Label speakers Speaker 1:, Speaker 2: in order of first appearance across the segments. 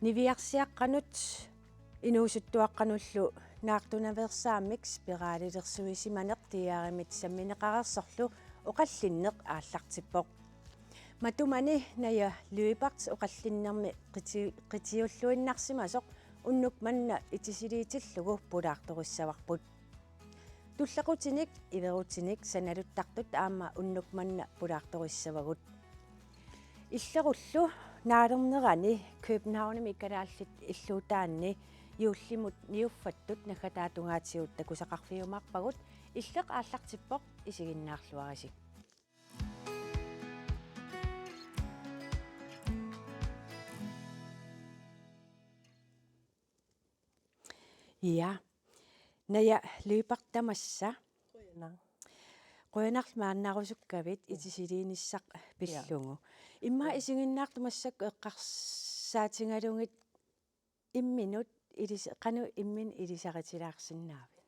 Speaker 1: Niviarsiaqqanut inuusuttuaqqanullu naartunaversaamik spiraalillersuisimaneq tiaarimit sammineqarersorlu oqallinneq aallartippoq matumani naya lyuiparts oqallinnermi qitiulluinnarsimasoq unnuk manna itisiliitillugu pulaartorissavaqput tullaqutinik iverutinik sanaluttartut aama unnuk manna pulaartorissavagut иллеруллу наалернерани Københavnimi ikkalaallit illuutaanni юуллимут ниуффаттут нагатаатунгаатигут такусақарфиумаарпагут иллеқ ааллартиппоқ исигиннаарлуарисик ja naya lyupartamassa qoyanarmaannarusukкавит итисилииниссақ пиллугу имма исигиннаартумассак эққарсаатингалугит имминут илис қану иммин илисаритилаарсиннаави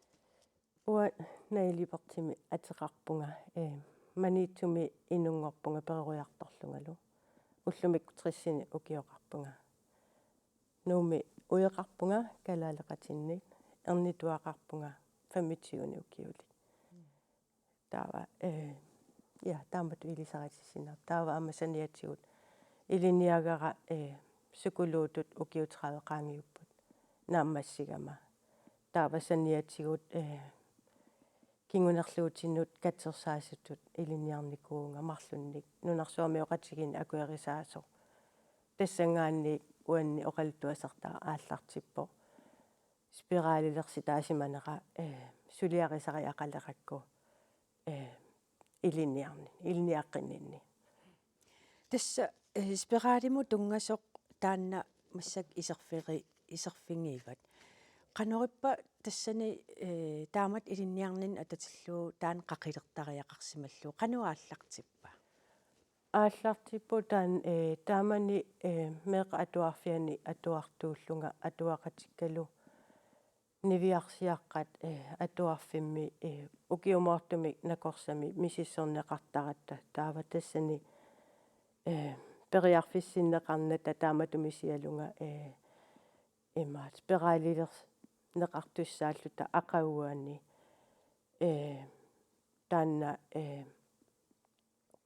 Speaker 2: уа наилипартими атеқарпунга маниттуми инунгорпунга переруйарторлунгалу уллумик триссини укиоқарпунга нууми уеқарпунга калаалеқатинни эрнитуақарпунга 25 укиули таава я таамат илисаритисинаа таава амасаниатсигут илиниагара сукулуутут укиутраавеқаангиуппут нааммассигама таава саниатсигут кингунерлуутиннут катсерсаасутут илиниарникуунга марлунник нунарсуами оқатигин акуерисаасо тассангаанни уанни оқалуттуасартаа ааллартиппо спирaalilерси таасиманера сулиарисари ақалеракку илиниаққиннинни
Speaker 1: тасса спирaalиму тунгасоқ таанна массак исерфингииват канориппа тассани таамат илинниарнин ататиллуу таан қақилертариақарсималлу қануааллартиппа
Speaker 2: ааллартиппу таан таамани меэқа атуарфиани атуартууллунга атуақатиккалу нивиарсиаққат атуарфимми укиумаортуми накорсами мисиссорнеқартаратта таава тассани периарфиссиннеқарната тааматумисиалунга имаат спирaalилерс неқартуссааллута ақауаани таанна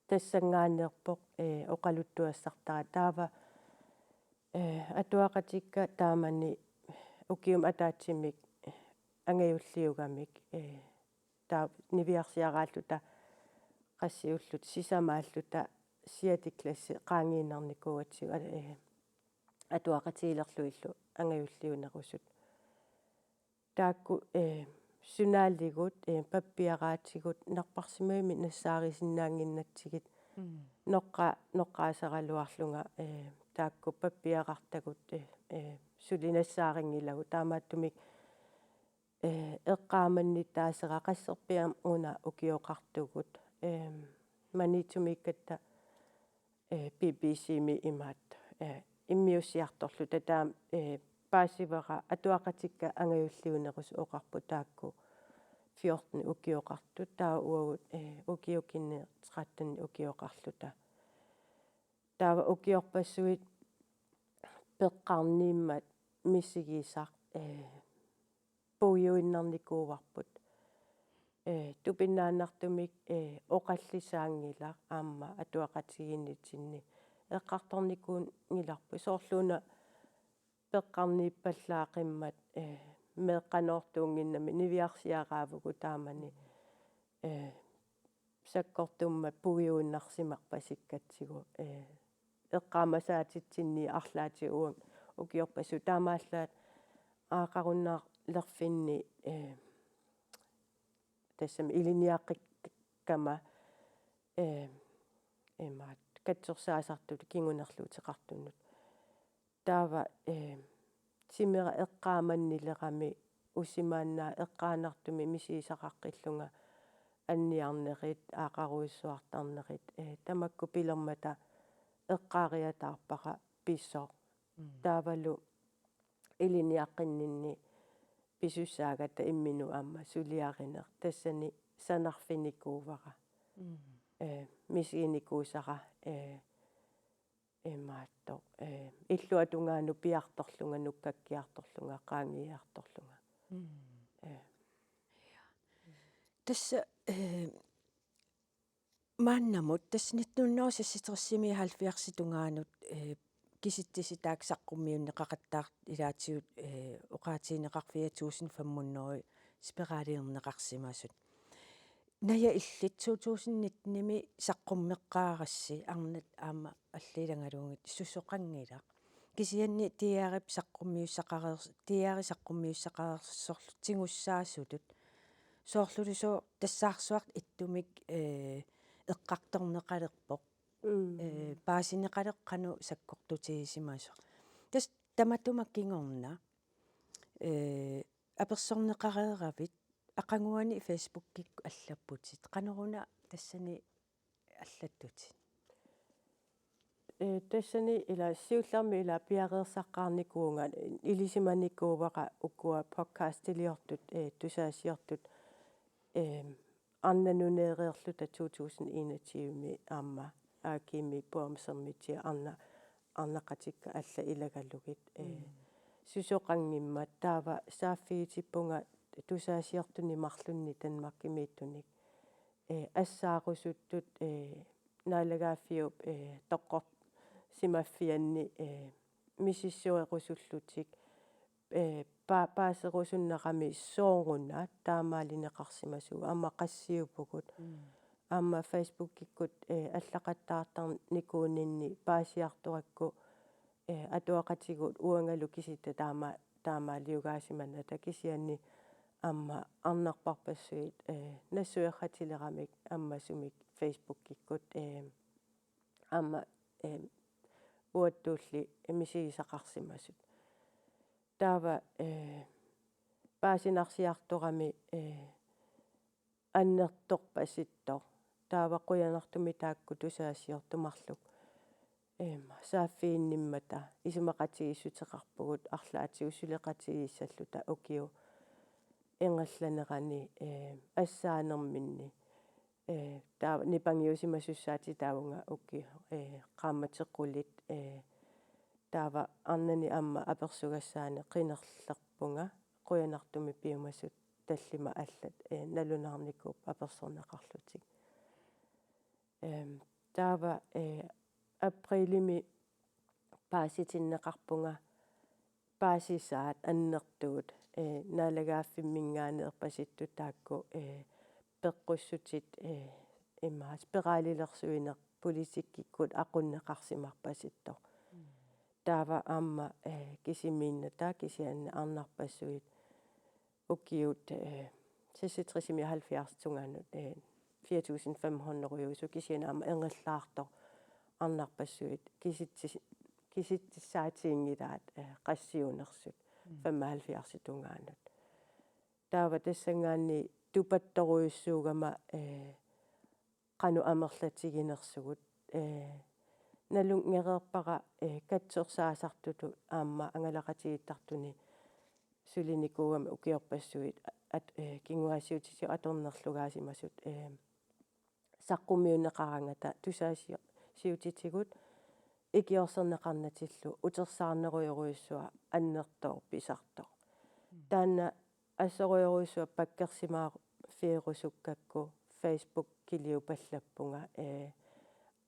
Speaker 2: тассангаанерпоқ оқалуттуассартара таава атуақатикка таамани укиум атаатсимик ангаюллиугамик таа нивиарсиарааллута qassiullut sisamaаллута сиатикласси qaangiinarnikuuatsigu атуақатиилерлуиллу ангаюллиунерусут таакку сунааллигут паппиараатигут нарпарсимаими нассаарисиннаангиннатсигит ноққаасаралуарлунга таакку паппиақартагут сулинассаарингилагу таамааттумик эққааманни таасера qaссерпиам уна укиоқартугут манитумиккатта BBC-ми имаат иммиуссиарторлу татаам паасивера атуақатикка ангаюллиунерус оқарпу таакку 14 укиоқарту таа уагут укиокинне 13 укиоқарлута таава укиорпассуит пеққарнииммат миссигисар пуйуиннарникууварпут тупиннааннартумик оқаллисаангила аама атуақатигиннитсинни эққарторникуун ngilарпу соорлууна пеққарнииппаллаақиммат меэққаноортуунгиннами нивиарсиараавгу таамани саккортумма пуйуиннарсимарпасиккатсигу эққаамасаатитсинни арлаати уам укиорпасу таамааллаат аақаруннаар лерфинни тассам илиниаққиккама эмаат катсерсаасартут кингунерлуутеқартуннут таава симера эққааманнилерами усимааннаа эққаанартуми мисиисақаққиллунга анниарнерит аақаруиссуартарнерит тамакку пилермата эққаариатаарпара писсоо таавалу илиниаққиннинни писуссаагата иммину аама сулиаринер тассани санарфиникуувара мисиникуусара эмаатто иллуа тунгаану пиарторлунга нуккаккиарторлунга qaangiartorlunga
Speaker 1: тасса мааннамут тассинитнууннерусасситерсими 70-тунгаанут киситтиситаак саққуммиунне қақаттаар илаатигут оқаатиинеқарфиатуусин 500 спераалиернеқарсимасут ная иллит 2019-ними саққуммеққаарасси арнат аама аллиилангалуугит суссоқангила кисианни тиаарип саққуммиуссақарерс тиаари саққуммиуссақарерсорлу тигуссаасулут соорлулусоо тассаарсуарт иттумик эққарторнеқалерпоқ паасинеқалеққану саккортутигисимасо тас таматумак кингорна аперсорнеқарееравит ақангуани фейсбуккик аллаппутит қанеруна тассани аллаттутит
Speaker 2: тассани ила сиуллерми ила пиареерсаққарникуунга илисиманикууваqa уккуа подкаст илиортут тусаасиортут арнанунеериерлута 2021-ми аама аакими пуамсермити арнақатикка алла илагаллугит сусоқангиммат таава сааффигитиппунга тусаасиортуни марлунни танмаккимииттуник ассаарусуттут наалагааффиуп тоққор симаффианни мисиссуэқусуллутик паасерусуннерами соорунна таамаалинеқарсимасуг аама qassiupukut аама фейсбуккиккут аллақаттаартар никуунинни паасиарторакку атуақатигут уангалу кисита таамаалиугаасимана такисианни аама арнарпарпассуит нассуяхатилерамик аммасумик фейсбуккиккут аама уаттуулли мисигисақарсимасут таава паасинарсиарторами аннерторпаситтор таава қуянартуми таакку тусаасиортумарлук сааффиинниммата исумақатигиссутеқарпугут арлаатигусулеқатигиссаллута укиу энгалланерани ассаанерминни таава нипангиусимасуссаати таавунга укки qaammatеққулит таава арнани аама аперсугассаане қинерлерпунга қуянартуми пиумасут таллима аллат налунаарникууп аперсорнеқарлутик таава априлими пааситиннеқарпунга паасисаат аннертуут наалагааффиммингаанеерпаситту таакку пеққуссутит имма спиралилерсуинер политиккиккут ақуннеқарсимарпаситто таава аама кисимиинната кисианна арнарпассуит уккиут сиситрисими 70-тунгаанут 4500 юусу кисиана аама энгиллаарто арнарпассуит киситтиссаатиингилаат qassiunersut 75-тунгаанут таава тассангаанни тупатторуйуссуугама qanu амерлатигинерсугут налунгереерпара катсерсаасартуту аама ангалақатигиттартуни сулиникуугама укиорпассуит кингуаасиутисиу аторнерлугаасимасут саққумиунеқарангата тусаасиутитигут икиорсернеқарнатиллу утерсаарнеруйоруйуссуа аннертоор писартоо таана ассеруйоруйуссуа паккерсимаа фиерусуккакку Facebook килиупаллаппунга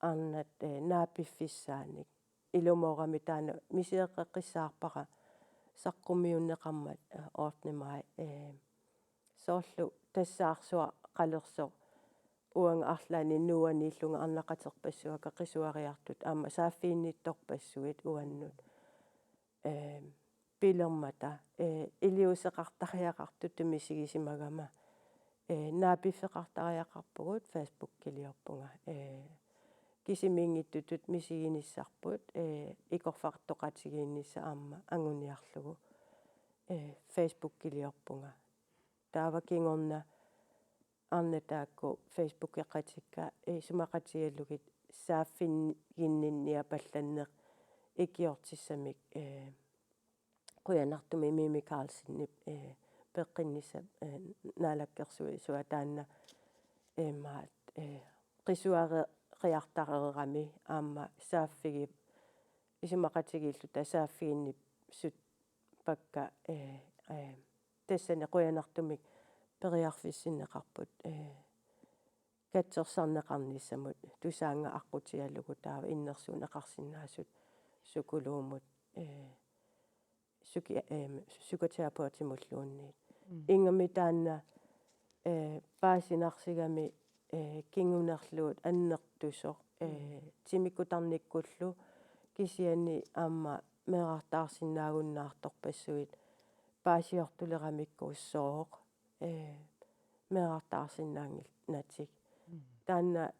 Speaker 2: арнат наапиффиссааник илумоорами таана мисиеққиссаарпара саққумиуннеқармат оортнимай соорлу тассаарсуа қалерсо уанга арлаани нуаниллунга арнақатерпассуака қисуариартут аама сааффииннитторпассуит уаннут пилермата илиусеқартариақартут мисигисимагама наапиффеқартариақарпугут Facebook килиорпунга кисимингиттутут мисигиниссарпут икорфартоқатигииннисса аама ангуниарлугу Facebook килиорпунга таава кингорна арнатаакку Facebook яқатикка сумақатигаллугит сааффингиннинниа палланнеқ икиортиссамик қуянартуми Мими Карлсиннип пеққиннисса наалаккерсуи суатаанна маат қисуарериартарерами аама сааффиги исимақатигииллу тасааффигиннип сут пакка тассане қуянартумик периарфиссинеқарпут катсерсарнеқарниссамут тусаанга аққутиалугу таава иннерсуун эқарсинаасут сукулуумут сукатерапевтимуллуунниит ингами таанна паасинарсигами кингунерлуут аннертусо тимиккутарниккуллу кисиани аама меэартаарсинаагуннаарторпассуит паасиортулерамиккууссооқ меэартаарсинаангил натик таанна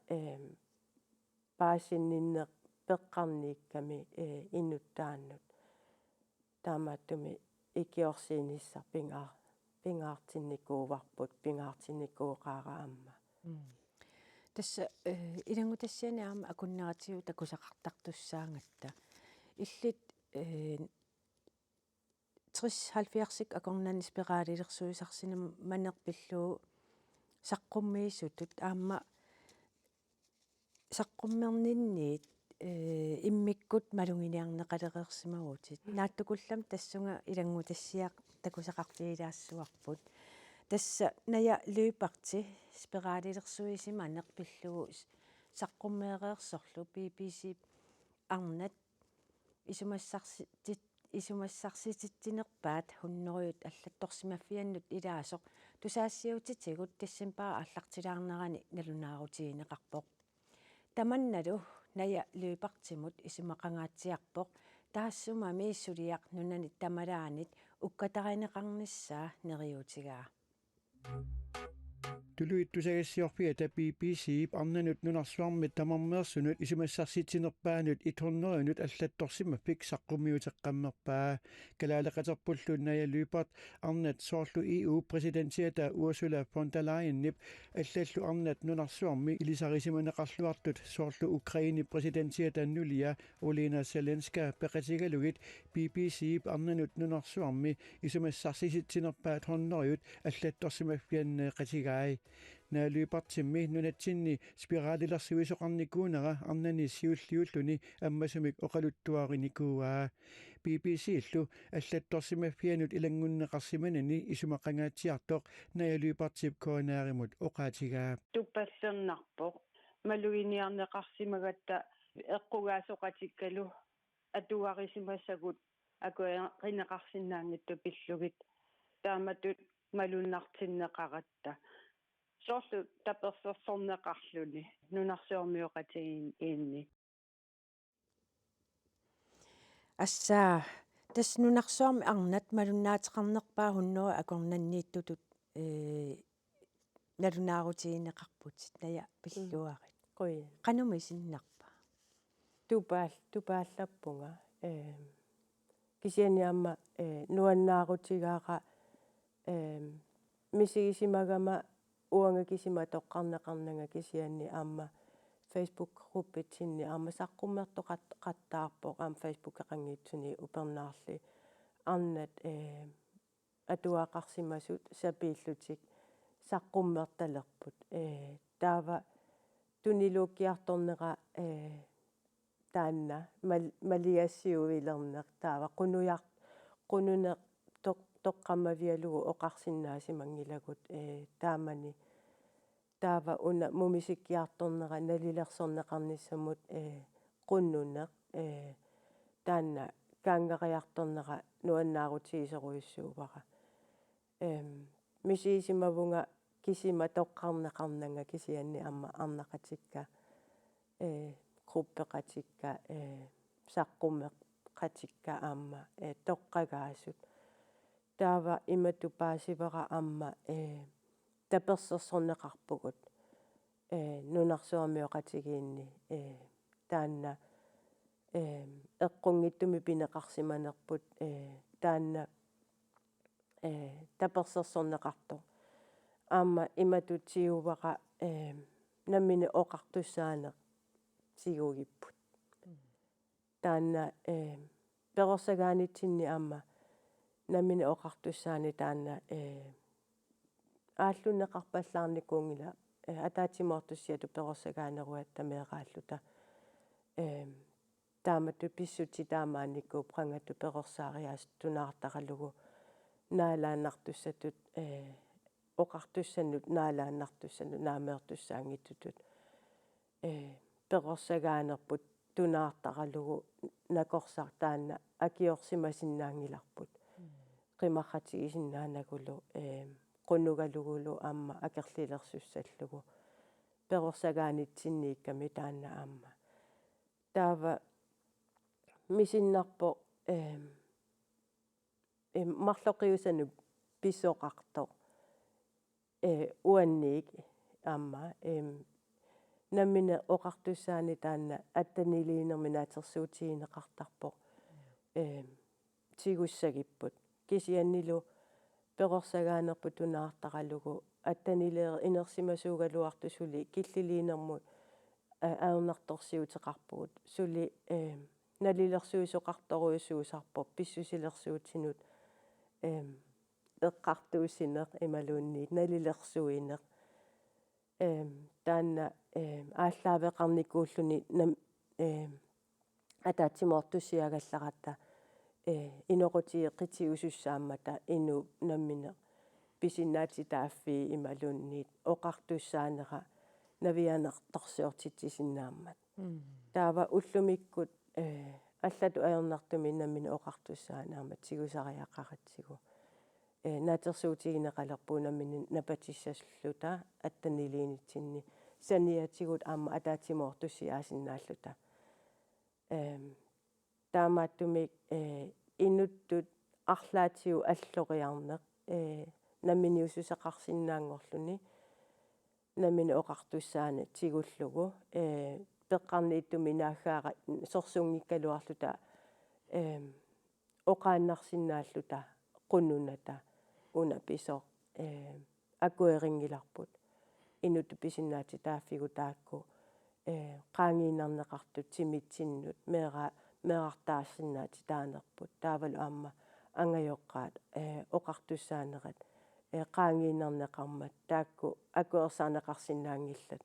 Speaker 2: паасиннинне пеққарниикками инуттааннут таамааттуми икиорсииниссар пингаартинникууварпут пингаартинникууқаара аама
Speaker 1: тасса илангу тассиани аама акуннаратигу такусақартартуссаангатта иллит 60-70 акорнани спираалилерсуисарсинам манерпиллуу саққуммииссутут аама саққуммернинниит иммиккут малунгиниарнеқалеқерсимагутит нааттукуллам тассунга илангу тассиақ такусақарфигилаассуарпут тасса ная лüüпарти спираалилерсуисима анерпиллугу саққуммеэреерсорлу BBC арнат исумассарсититинерпаат хуннеруйут аллатторсимаффианнут илаасоқ тусаассиутитигут тассимпаа аллартилаарнерани налунаарутигинеқарпоқ таманналу ная лüüпартимут исумақангаатсиарпоқ таассума мииссулиақ нунани тамалаанит уккатаринеқарниссаа нериутигаа
Speaker 3: Tuluittusagassiorpiata BBC arnanut nunarsuarmit tamarmeersunut isumassarsiitinerpaanut 100-nut allattorsimappik saqqummiuteqqammerpaa kalaaleqaterpulluun najaluipart arnat soorlu EU presidentiata Ursula von der Leyen-nip allallu arnat nunarsuarmi ilisarisimaneqarluartut soorlu Ukraini presidentiata nulia Olena Zelenska peqatigalugit BBC arnanut nunarsuarmi isumassarsiitinerpaat 100-ut allattorsimaffianne qatigaai naaluipartimmi nunatsinni spiraalilersuisoqarnikuunera arnani siulliulluni ammasumik oqaluttuarinikuuaa BBC illu allattorsimaffianut ilangunneqarsimanani isumaqangaatiartoq naaluipartip koonaarimut oqaatigaa
Speaker 4: туппаллернарпоқ малугиниарнеқарсимагатта эққугаасоқатиккалу атуарисимассагут акуэқинеқарсинаангитту пиллугит тааматут малуннартиннеқаратта соорлу таперсерсорнеқарлуни нунарсуармиоқатигин иинни
Speaker 1: ассаа тас нунарсуарми арнат малуннаатеқарнерпаа хуннера акорнаннииттутут налунаарутигинеқарпут ная пиллуарит
Speaker 2: қуя
Speaker 1: qanumi синнарпа
Speaker 2: тупааллаппунга кисианиамма нуаннаарутигааqa мисигисимагама уанга кисима тоққарнеқарнага кисианни аама Facebook группитсинни аама саққуммертоқаттаарпоқ аама Facebook эқангиитсуни упернаарли арнат атуаақарсимасут сапииллутик саққуммерталерпут таава тунилууккиарторнера таанна малиассиуилернер таава qunune тоққаммавиалугу оқарсинаасимангилагут таамани таава уна мумисиккиарторнера налилерсорнеқарниссамут qunnuneq таанна каангериарторнера нуаннаарутигисеруйуссуувара мисисимавунга кисима тоққарнеқарнага кисианни амма арнақатикка группеқатикка саққумеқатикка аама тоққагаасут таава иматупаасивера аама таперсерсорнеқарпугут нунарсуармиоқатигиинни таанна эққунгиттуми пинеқарсиманерпут таанна таперсерсорнеқарто аама иматутсиувара наммини оқартуссаанеқ сигугиппут таанна перорсагаанитсинни аама наммини оқартуссаани таанна таамату писсути таамааникку прангату перорсаариаас тунаартақалугу наалааннартуссатут оқартуссанут наалааннартуссанут наамеэртуссаангиттутут перорсагаанерпут тунаартақалугу накорсар таанна акиорсимасиннаангиларпут qimарратигисиннаанагулу qunnugalugulu аама акерлилерсуссаллугу перорсагаанитсинниикками таанна аама таава мисиннарпо марлоқиусану писсоқарто уанниик аама наммина оқартуссаани таанна аттанилиинерми наатерсуутигинеқартарпо тигуссагиппут кисианнилу перорсагаанерпу тунаартақалугу аттанилеер инерсимасуугалуарту сули киллилиинермут аернарторсиутеқарпугут сули налилерсуисоқарторуйуссуусарпо писсусилерсуутинут эққартуусинеқ ималуунниит налилерсуинеқ таанна ааллаавеқарникууллуни атаатсимоортуссиагалларатта инокутие қитиусуссааммата ину наммине писиннаати тааффи ималуунниит оқартуссаанера навианерторсиортитсисиннааммат таава уллумиккут аллату аернартуми наммине оқартуссаанаама тигусариаққаратсигу наатерсуутигинеқалерпуу наммини напатиссассуллута аттанилиинитсинни саниатигут аама атаатсимоортуссиаасиннааллута таамааттумик инуттут арлаатиу аллориарнеқ намминиусусеқарсинаангорлуни наммини оқартуссаана тигуллугу пеққарнииттуми нааггаара сорсунгиккалуарлута оқааннарсинааллута qunnuната уна писо акуэрингиларпут инутту писиннаати тааффигу таакку qaangiinarneqartut timitsinnut meerartaassinaati taanerput taavalu aamma angajоққаат оқартуссаанерат qaangiinarneqarmat taakku akuersaanеқарсинаангиллат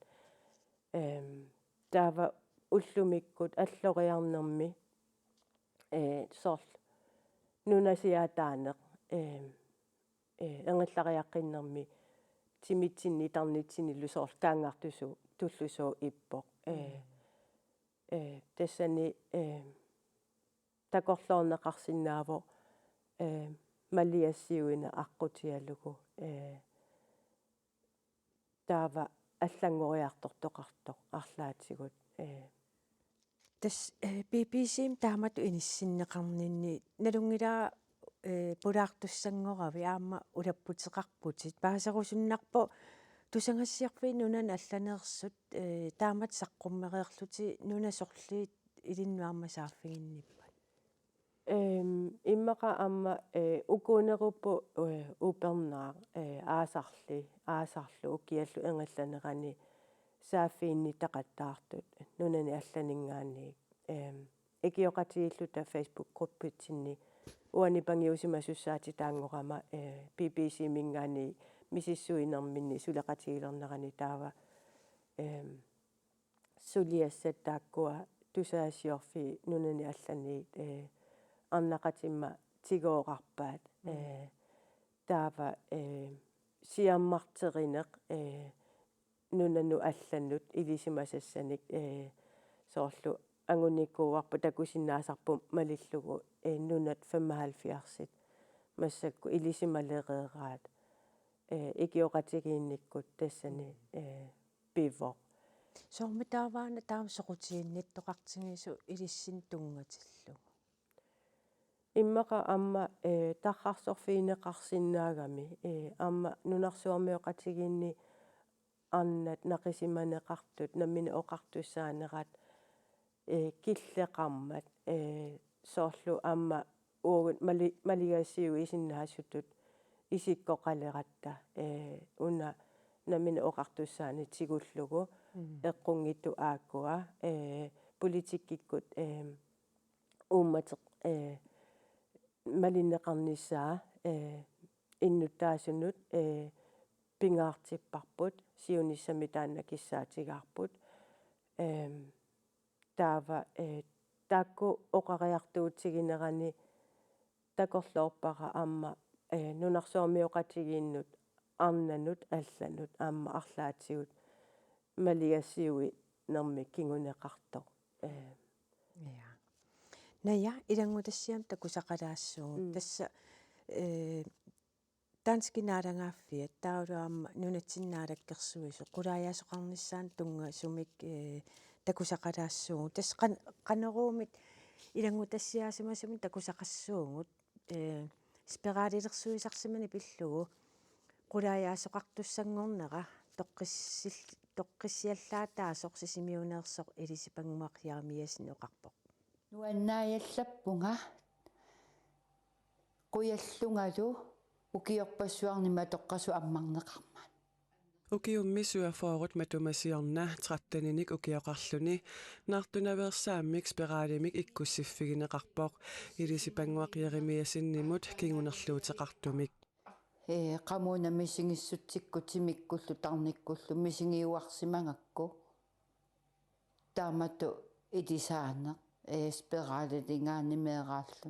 Speaker 2: таава уллумиккут аллориарнерми сорл нунасиаатаанеқ энгиллариаққиннерми тимитсинни тарнитсиниллу сорл каангартусу туллусоо иппоқ тассани такорлоорнеқарсинааво малиассиуина аққутиалугу таава аллангориартортоқарто арлаатигут
Speaker 1: тас BBC-м таамату иниссиннеқарнинни налунгилаа пулаартуссангорави аама улаппутеқарпутит паасерусуннарпо тусангассиарфи нунан алланеерсут таамат саққуммериерлути нунасорлиит илиннуармасааффигинниппат
Speaker 2: иммақа аама укуунеруппу упернаа аасарлу укиаллу энгалланерани сааффиинни тақаттаартут нунани алланингаани экиоқатигиллута Facebook группитсинни уани пангиусимасуссаати таангорама BBC мингаани мисиссуинерминни сулеқатигилернерани таава сулиассаттааккуа тусаасиорфи нунани алланиит арнақатимма тигооқарпаат таава сиаммартеринеқ нунану алланнут илисимасассаник соорлу ангуниккууарпу такусиннаасарпу малиллугу нунат 75 массакку илисималереераат икиоқатигиинниккут тассани пиво
Speaker 1: сормитааваана таам соқутиинниттоқартигису илиссин тунгатиллу
Speaker 2: иммақа амма таррарсорфиинеқарсинаагами амма нунарсуармиоқатигиинни арнат нақисиманеқартут наммини оқартуссаанерат киллеқармат соорлу амма уугут малигассиу исиннаасутут исиккоқалератта уна наммини оқартуссаани тигуллугу эққунгитту ааккуа политиккиккут уумматеқ малиннеқарниссаа иннуттаасунут пингаартиппарпут сиуниссами таанна киссаатигаарпут таава таакку оқариартуутсигинерани такорлоорпара аама нунарсуармиоқатигииннут арнанут алланут аама арлаатигут малиассиуи нерми кингунеқарто
Speaker 1: Ja. Naja, ilangutassiam takusaqalaassuu tassa tanskinaalangaaffia tauruamma nunatsinnaalakkерсуисо qulaajasoqarnissaan tunga sumik takusaqalaassuu tass qaneruumit ilangutassiaasimasumit takusaqassuungut speraalilersuisarsimani pillugu qulaajasoqartussanngornera toqqissiallaataasoq sisimiuneersoq ilisipanguaqiarmiasin oqarpoq
Speaker 5: nuannaajallappunga quyallungalu ukiorpassuarnima toqqasu ammarneqarmaan
Speaker 6: ukiummisuafoorut matumasiorna 13-nik ukioqarluni naartunaversaamik spiraalimik ikkussifigineqarpoq ilisipanguaqiarimiasinnimut kingunerluuteqartumik
Speaker 5: qamuna misingissutsikku timikkullu tarnikkullu misingiuarsimangakku taamatu itisaane spiraalilingaanimeeraallu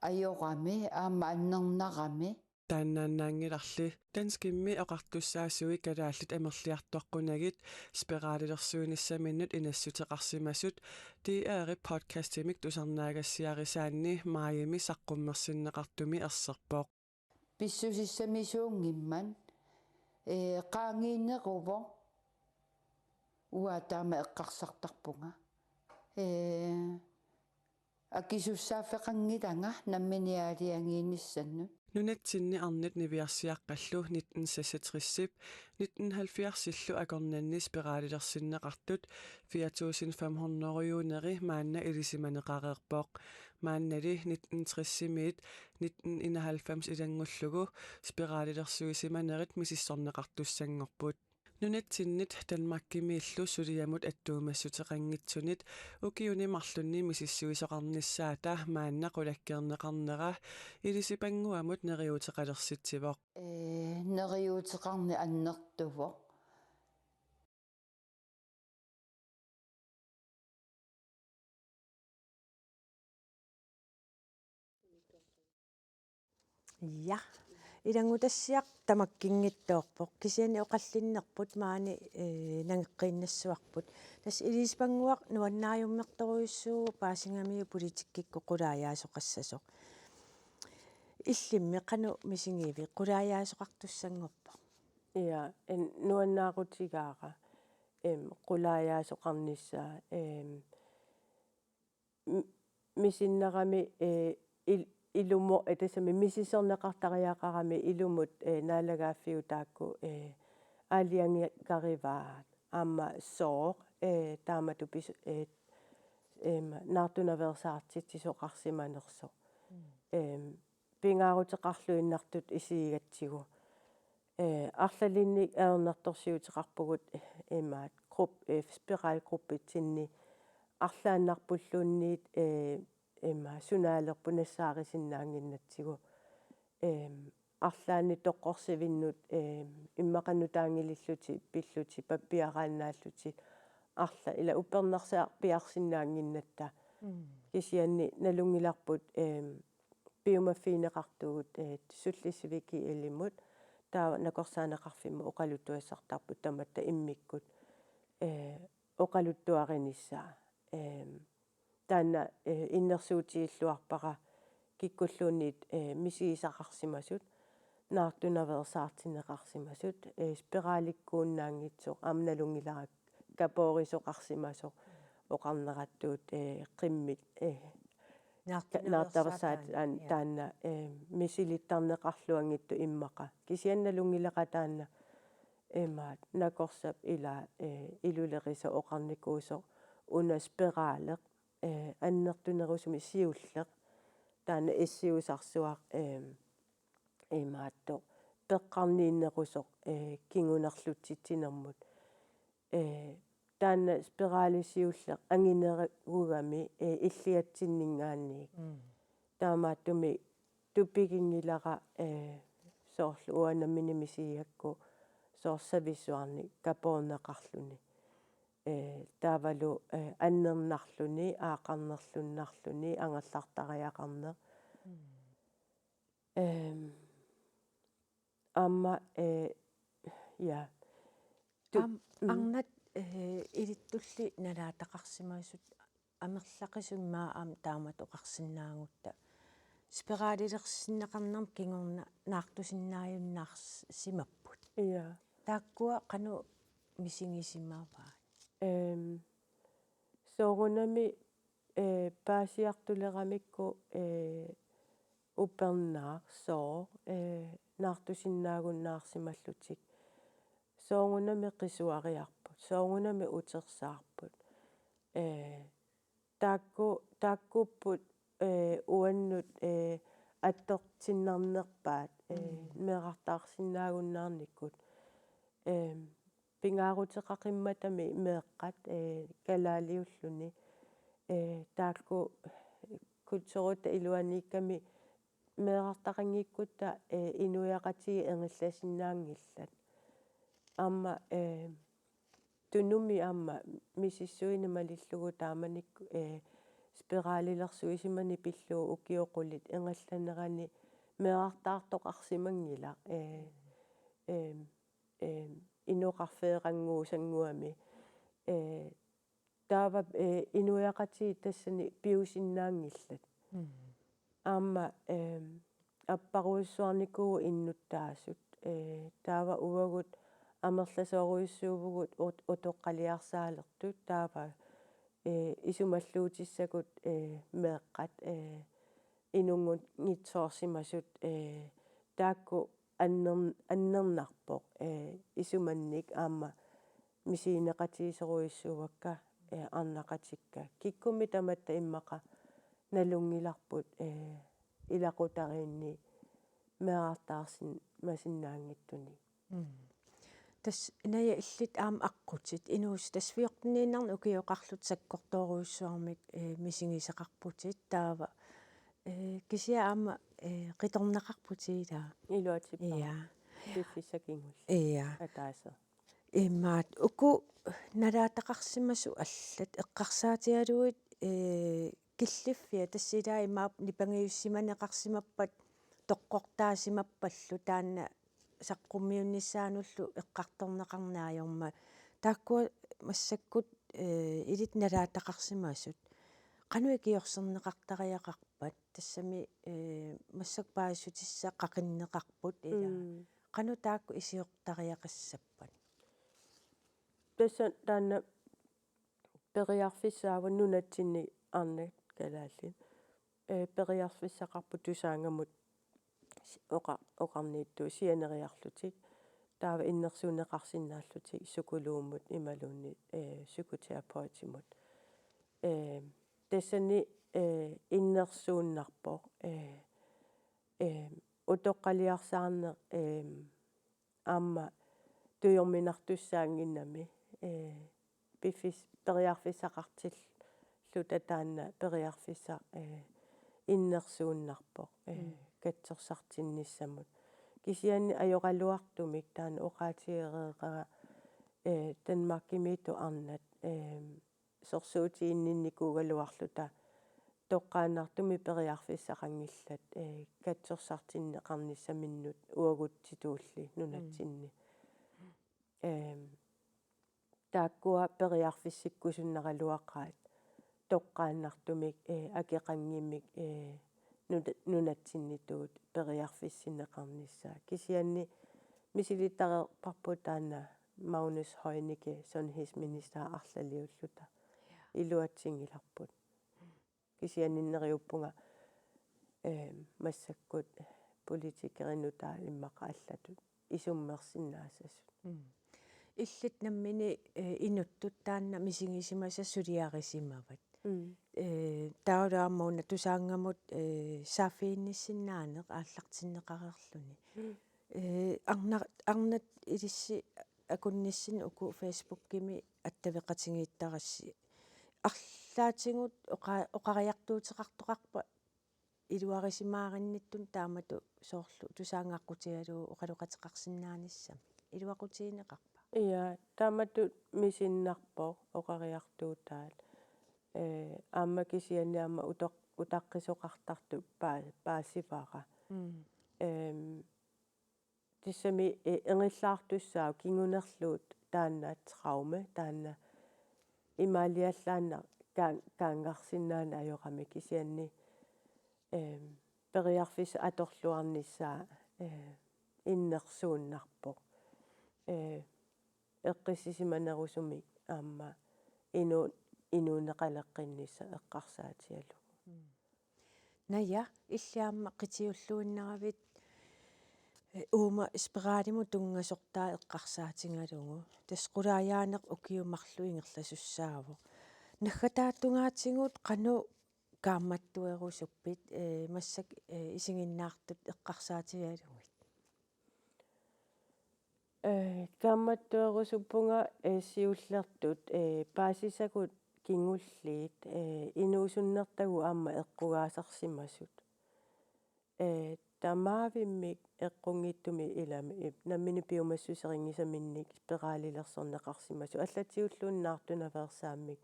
Speaker 5: ajorami aama annernerami
Speaker 6: тааннааннаангиларли танскимми оқартуссаасуи калааллит амерлиарторқунагит спираалилерсуиниссаминнут инассутеқарсимасут тиаари подкастимик тусарнаагассиарисаанни мааями саққуммерсиннеқартуми ерсерпоқ
Speaker 5: писсусиссамисуунгимман qaangiinneruvo уатаама эққарсартарпунга акисуссааффеқангиланга намминиаалиангиинниссаннут
Speaker 6: нунатсинни арнит нивиарсиаққаллу 1966 1970-силлу акорнанни спираалилерсиннеқартут 4500 маанна илисиманеқареерпоқ мааннали 1960-миит 1991 илангуллугу спираалилерсуисиманерит мисиссорнеқартуссангорпут нунатсиннит Danmarkкимииллу сулиамут аттуумассутеқангитсунит укиуни марлунни мисиссуисоқарниссаата маанна қулаккернеқарнера илисипангуамут нериутеқалерситсивоқ
Speaker 5: нериутеқарни аннертуво
Speaker 1: Ja, ilangutassiaq tamakkinngittoorpoq kisiani oqallinnerput maani nangeqqiinnassuarput tas ilispanguaq nuannaajummertoruissuu paasingamiu politikkikku qulaajasoqassasoq illimmi qanu misingivi qulaajasoqartussangorpoq
Speaker 2: ja nuannaaqutigaara qulaajasoqarnissaa misinnerami ilumo etasami misissorneqartariaqarami ilumut naalagaaffiu taakku aaliangiqarivaat aama sooq taamatu pis naartunaversaartitsisoqarsimanerso pingaaruteqarluinnartut isiigatsigu арлалинник аернарторсиутеқарпугут имаат груп спиралгруппитсинни арлааннарпуллуунниит има сунаалерпу нассаарисиннаангиннатсигу арлаани тоққорсивиннут иммақаннутаангилиллути пиллути паппиарааннааллути арла ила упернерсаа пиарсиннаангиннатта кисианни налунгиларпут биомаффинеқартугут суллисивики илимут таа накорсаанеқарфимма оқалуттуассартарпут таматта иммиккут оқалуттуаринissaa таана иннерсуутииллуарпара киккуллуунниит мисигисақарсимасут наартунаверсаартинеқарсимасут спираликкууннаангитсоқ амналунгиларак капорисоқарсимасоқ оқарнераттуут қиммит наартаверсаат таана мисилиттарнеқарлуангитту иммақа кисианналунгилақа таана эмаат накорсап ила илулерисо оқарникуусо уна спиралеқ аннертунерусуми сиуллеқ таана иссиусарсуақ имаатто пеққарнииннерусоқ кингунерлутситсинермут таана спиралисиуллеқ ангинерагугами иллиатсиннингаанниик таамааттуми туппигингилара соорлу уанамминимисиакку соорсависсуарни капоорнеқарлуни таавалу аннернарлүни аақарнерлуннарлүни ангаллартариақарнер амма я
Speaker 1: арнат илиттулли налаатақарсимаасут амерлақисунмаа аам таамат оқарсинаагутта спиралилерсиннеқарнерм кингорна наартусиннааюннаарсимаппут
Speaker 2: я
Speaker 1: тааккуа кану мисигисимааваа
Speaker 2: соорунами паасиартулерамикку упернаар соо наартусиннаагуннаарсималлутик соорунами qisuariarput соорунами утерсаарпут тааккуппут уаннут аттортиннарнерпаат меэқартаарсинаагуннаарниккут пингаарутеқақимматами меэққат калаалиуллуни таакку кутсорута илуаникками меэқартақангиккутта инуяқатиги энгилласиннаангиллат амма тунуми амма мисиссуини малиллугу тааманикку спиралилерсуисимани пиллуу укиоқулит энгалланерани меэқартаартоқарсимангила инуқарфеэқангуусангуами таава инуяқатиги тассани пиусиннаангиллат аама аппаруиссуарникуу иннуттаасут таава уагут амерласооруйуссуувгут утоққалиарсаалертут таава исумаллуутиссакут меэққат инунгут ngitsoorsimasut таакку аннернарпоқ исуманник аама мисиинеқатигисоруйуссуувакка арнақатикка киккуми таматта иммақа налунгиларпут илақутариинни меартаарсин масиннаангиттуни
Speaker 1: тас иная иллит аам аққутит инуус тасвиортнииннарна укиоқарлут саккортооруйуссуармик мисигисеқарпутит таава кисиа аама қиторнеқарпутиилаа
Speaker 2: илуатиппа
Speaker 1: иа
Speaker 2: фиффисакингул
Speaker 1: иа
Speaker 2: атааса
Speaker 1: имаат уку налаатақарсимасу аллат эққарсаатиалуит киллиффиа тассилаа имаап нипангиуссиманеқарсимаппат тоққортаасимаппаллу таанна саққуммиунниссаануллу эққарторнеқарнаajorma тааккуа массаккут илит налаатақарсимаасут qanui kiorserneqartariaqarpat tassami massak paasutissa qaqinneqarput ila qanu taakku isiortariaqassappat
Speaker 2: тасса таанна периарфиссаава нунатсинни арнат калаалли периарфиссақарпут тусаангамут оқарниитту сианериарлутик таава иннерсуунеқарсинааллутик сукулууммут ималуунни сукутераpeutимут тассани иннерсууннарпоқ утоққалиарсаарне аама туйорминартуссаангиннами пиффис периарфиссақартил лутатаанна периарфисса иннерсууннарпоқ катсерсартинниссамут кисианни ajorалуартумик таана оқаатиереэқара танмаркимииту арнат сорсуутииннинникуугалуарлута тоққааннартуми периарфиссақангиллат катсерсартиннеқарниссаминнут уагутситуулли нунатсинни тааккуа периарфиссиккусуннералуаққаат тоққааннартумик акеқангиммик нунатсиннитуут периарфиссинеқарнissaa кисианни мисилиттарерпарпут таана Magnus Heunicke sundhedsminister арлалиуллута илуатсингиларпут кисианниннериуппунга массаккут политикеринутаа иммақа аллатут исуммерсиннаасасут
Speaker 1: иллит наммини инуттут таанна мисигисимаса сулиарисимават таулааммауна тусаангамут саафиинниссиннаанеқ ааллартиннеқарерлүни арнат илисси акунниссин уку фейсбуккими аттавеқатингииттарасси арлаатингут оқариартуутеқартоқарпа илуарисимааринниттун таамату соорлу тусаангааққутигалуу оқалоқатеқарсинааниссами илуақутиинеқарпа
Speaker 2: Ia taamatut misinnarpoq oqariartuutaat aamma kisianni aamma utaqqisuqartartu paassivara tissami engillaartussaa kingunerluut taanna traume taanna имаалиаллаанна kaangarsinnaana ajoqami kisianni periarfis atorluarnissaa innersuunnarpoq eqqissisimanerusumik aamma inuuneqaleqqinnissa eqqarsaatialu
Speaker 1: naya иллаамма qitiulluunneravit уuma спираалиму тунгассортаа эққарсаатингалугу тасқулааяанеқ укиумарлу ингерласуссааву наггатааттунгаатсигут қану каамматтуерусуппит массак исигиннаартут эққарсаатигалугит
Speaker 2: kaammattuerusuppunga siullертут паасисагут кингуллиит инуусуннертагу аама эққугаасарсимасут тамаавиммик эққунгиттуми илами наммини пиумассусерингисаминник спиралилерсорнеқарсимасу аллатиуллууннаартунаверсааммик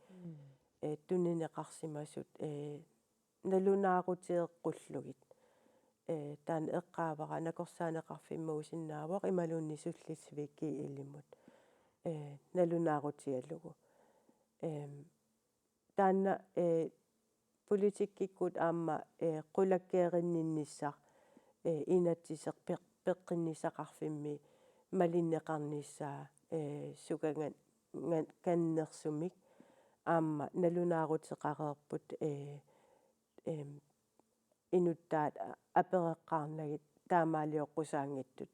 Speaker 2: тунинеқарсимасут налунаарутиэққуллугит таан эққаавара накорсаанеқарфиммаусиннаавоқ ималуунни суллисвикки илимут налунаарутиаллугу таанна политиккиккут аама qulakkeerinninnissaa инатсисеқ пеққиннисақарфимми малиннеқарнissaa суканган каннерсумик аама налунаарутеқареерпут инуттаат апереққарнагит таамаалиоққусаангиттут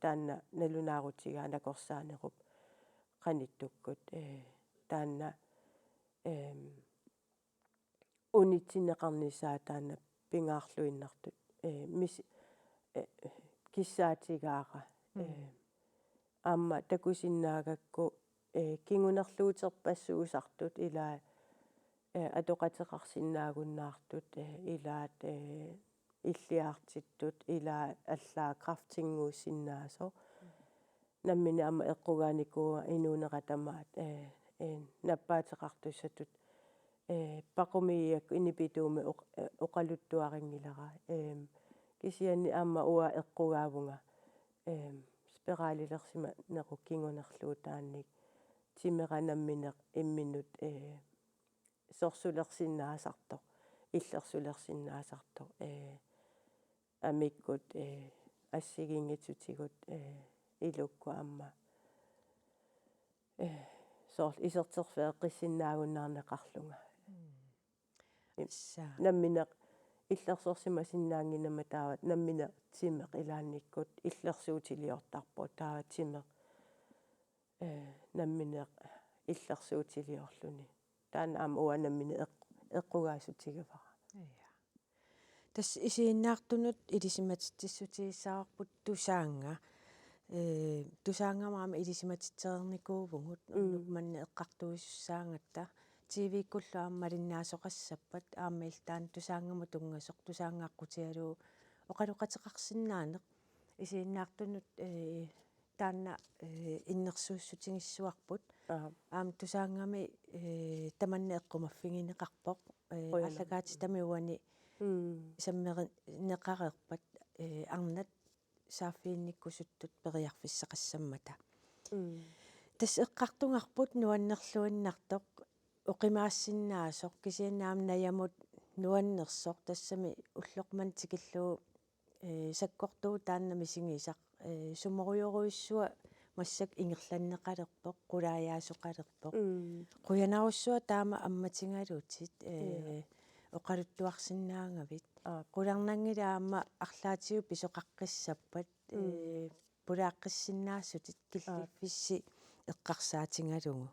Speaker 2: таанна налунаарутигаа накорсаанеруп қаниттуккут таанна унитсинеқарнissaa таанна пингаарлуиннартут мис киссаатигаара аама такусиннаагакку кингунерлуутерпассуусартут илаа атоқатеқарсиннаагуннаартут илаат иллиаартиттут илаа аллаа крафтингууссиннаасо наммини аама эққугааникуа инуунеқатамаат наппаатеқартуссатут пақумииак инипитууми оқалуттуарингилара кисианни аама уа эққугаавунга спиралилерсима неқуккингунерлуутаанник тимеранамминеқ имминут сорсулерсиннаасарто иллерсулерсиннаасарто амиккут ассигингитсутигут илукку аама сорл исертерфеэққиссиннаагуннаарнеқарлунга намминеқ иллерсорсимасиннаангинама таават намминеқ тимеқ илаанниккут иллерсуутилиортарпо таават тимеқ намминеқ иллерсуутилиорлуни таана аама уанаммини эққугаасутигавара
Speaker 1: тас исииннаартунут илисиматиттиссутигиссаарпут тусаанга тусаангамаама илисиматитсеерникуувгут манни эққартуисуссаангатта тивиккуллу ааммалиннаасоқассаппат аама илтаан тусаангаму тунгасоқ тусаангааққутигалуу оқалуқатеқарсинаанеқ исииннаартунут таанна иннерсууссутигиссуарпут аама тусаангами таманна эққумаффигинеқарпоқ аллагаати тамиуани саммери неқареерпат арнат сааффиинниккусуттут периарфиссақассаммата тас эққартунгарпут нуаннерлуиннартоқ оқимаассиннаасоқ кисианнаам наямут нуаннерсоқ тассами уллоқман тикиллуу саккортуу тааннами сигисақ сумориоруиссуа массак ингерланнеқалерпоқ қулааяасоқалерпоқ қуянаруссуа таама амматингалуутит оқалуттуарсинаангавит қуларнангила аама арлаатигу писоқаққиссаппат пулааққиссиннаассутит киллиффисси эққарсаатингалугу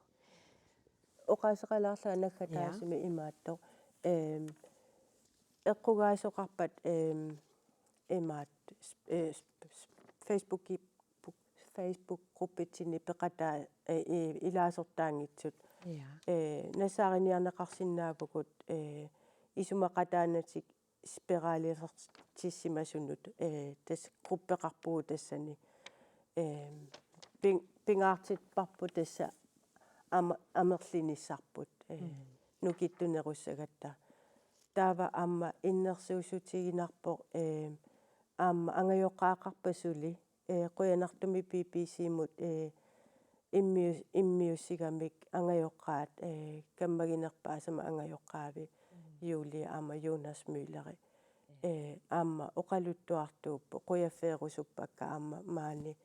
Speaker 2: оқаасеқалаарлаа наггатаасими имааттоқ эққугаасоқарпат имаат Facebook группитсини пеқатаа илаасортаангитсут насаариниарнеқарсинаавгут исумақатаанатик спиралисертиссимасунут тас группеқарпуу тассани пингаартитпарпу тасса амерлинissarput нукиттунеруссагатта таава аама иннерсуусутигинарпо аама ангайоққаақарпасули қуянартуми PPC-мут иммиуссигамик ангайоққаат каммагинерпаасама ангайоққаави юли аама Jonas Müller аама оқалуттуартууппо қуяффеерусуппакка аама маани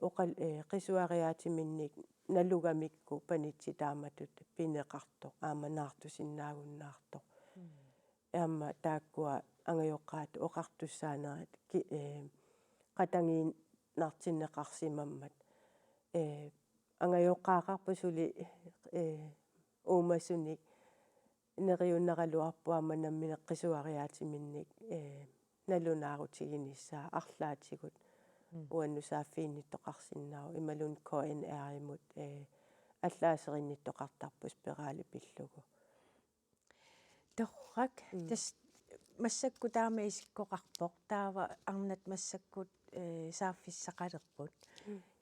Speaker 2: оқал қисуариаатиминник налугамикку панитси тааматут пинеқарто аама наартусиннаагуннаарто аама тааккуа ангайоққаат оқартуссаанерат қатангиин нартиннеқарсимаммат ангайоққаақарпасули уумассуник нериуннералуарпуама намминеққисуариаатиминник налунаарутигиниссаа арлаатигут уаннусааффиинниттоқарсиннаау ималун коэн ааримут аллаасеринниттоқартарпу спирали пиллугу
Speaker 1: торрак тас массакку таама исиккоқарпоқ таава арнат массаккут сааффиссақалерпут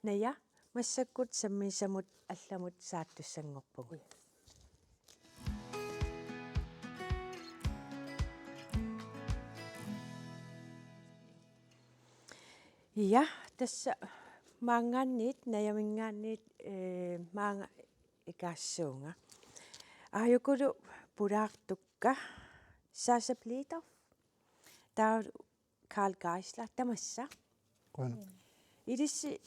Speaker 1: ная массаккут саммисамут алламут сааттуссангорпугу ja tässä maangaannit najaminggaannit maanga ikaassuunga ajukulu pulaartukka saasapliiter taa Karl Geisler tamassa ilissi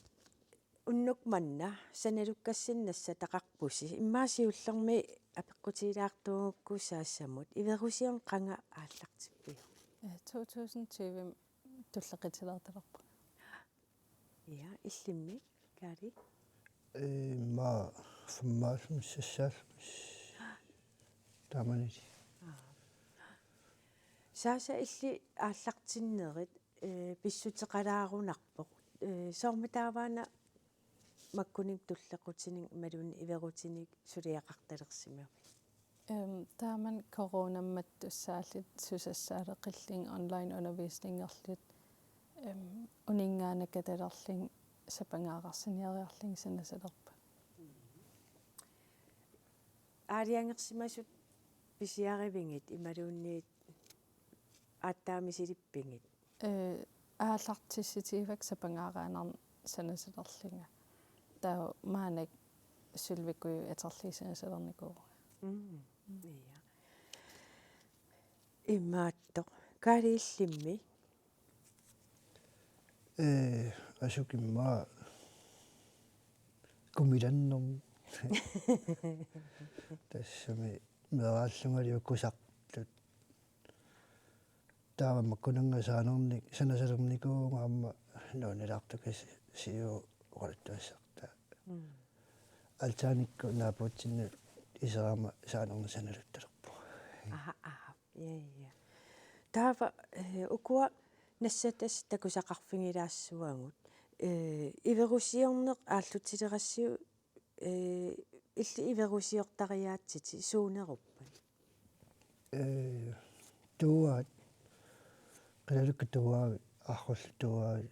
Speaker 1: unnuk manna sanalukkassinnassa taqarpusi immaasiullermi apeqqutilaartuugukku saassamut iverusiorn qanga aallartippiu
Speaker 7: 2020 tulleqitilertalerpa
Speaker 1: ja illimmi kaali
Speaker 3: ma formatum sassalmis tamaniti
Speaker 1: saasa illi aallartinnerit pissuteqalaarunarpoq soormataavaana makkunik tullequtinik maluni iverutinik suliaqartalersimau
Speaker 7: taaman coronammattussaallit susassaareqilling online undervisningerlut uningaanakatalerling sapangaaqarsiniariarling sanasalerpa aaliangersimasut pisiarivingit imaluunniit aattaamisilippingit aallartissitiivak sapangaaqaanar sanasalerlinga taa maanak sulvikuju aterliisanasalernikuu
Speaker 1: ja immaatto kaaliillimmi
Speaker 3: asukimma kumilannerm tassami meeraallungaliukkusartut taava makkunangasaanernik sanasalernikuunga amma nuunilaartukas siu oqalattuassarta altaanikku naaputsinnu iseraama saanernasanaluttalерпу
Speaker 1: ja taava ukua nassatas takusaqarfingilaassуагут иверусиорнеқ ааллутилерассиу илли иверусиортариаатсити суунеруппан
Speaker 3: туаат qilалукку туаави арруллу туаави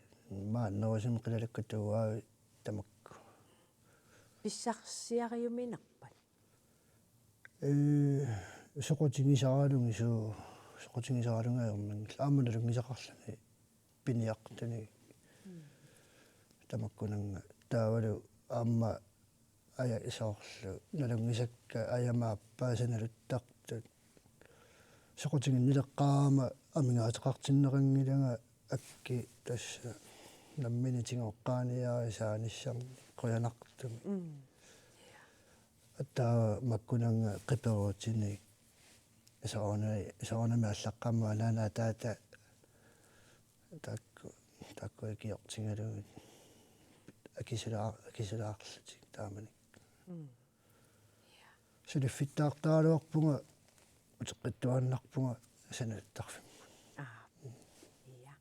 Speaker 3: мааннерусими qilалукку туаави тамакку
Speaker 1: писсарсиариуминерпан
Speaker 3: соқутигисаралунги суу соқутигисаралунгаерман ааманалунгисақарлани пиниартуни тамаккунанга таавалу аама ая исоорлу налунгисакка аямааппаасаналуттартут соқутигиннилеққаама амингаатеқартиннерингилага акки тасса намминитингоққааниарисааниссарни қуянартуми аттаа маккунанга қиперуутини исаонами аллаққамма анаана таата такку киортингалугит акисулаарлутик тааманик сулиффиттаартаалуарпунга утеққиттуаннарпунга санаттарфим
Speaker 1: ja